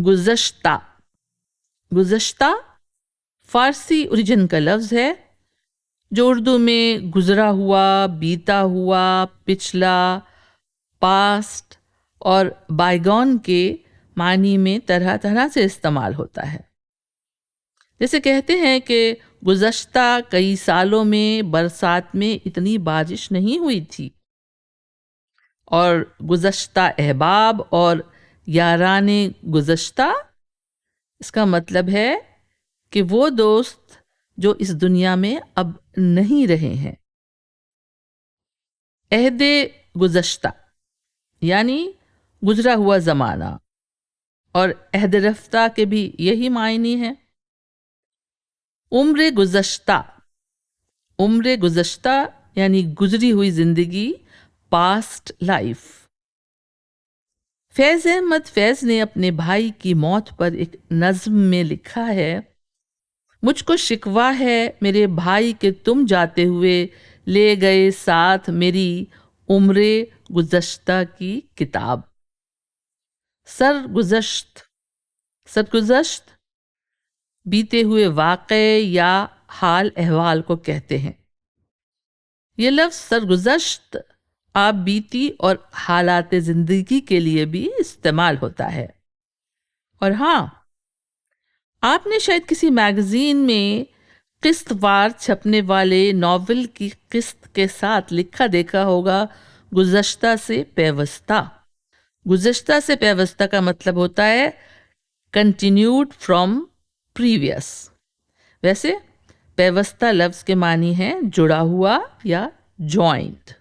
गुज़श्ता। गुज़श्ता फारसी origin का लफ्ज़ है जो उर्दू में गुज़रा हुआ, बीता हुआ, पिछला, पास्ट और बायगॉन के मानी में तरह तरह से इस्तेमाल होता है। जैसे कहते हैं कि गुज़श्ता कई सालों में बरसात में इतनी बारिश नहीं हुई थी, और गुज़श्ता अहबाब और याराने गुज़श्ता, इसका मतलब है कि वो दोस्त जो इस दुनिया में अब नहीं रहे हैं। अहदे गुज़श्ता यानी गुजरा हुआ ज़माना, और अहद रफ्ता के भी यही मायने हैं। उम्र गुज़श्ता, उम्र गुज़श्ता यानी गुजरी हुई ज़िंदगी, पास्ट लाइफ। फैज़ अहमद फैज़ ने अपने भाई की मौत पर एक नज़्म में लिखा है, मुझको शिकवा है मेरे भाई के तुम जाते हुए ले गए साथ मेरी उम्र गुज़श्ता की किताब। सरगुज़श्त, सरगुज़श्त बीते हुए वाक़े या हाल अहवाल को कहते हैं। ये लफ्ज़ सरगुज़श्त आप बीती और हालात ज़िंदगी के लिए भी इस्तेमाल होता है। और हाँ, आपने शायद किसी मैगज़ीन में किस्तवार छपने वाले नॉवल की किस्त के साथ लिखा देखा होगा, गुज़श्ता से पेवस्ता। गुज़श्ता से पेवस्ता का मतलब होता है कंटिन्यूड फ्रॉम प्रीवियस। वैसे पेवस्ता लफ्ज़ के मानी है जुड़ा हुआ या जॉइंट।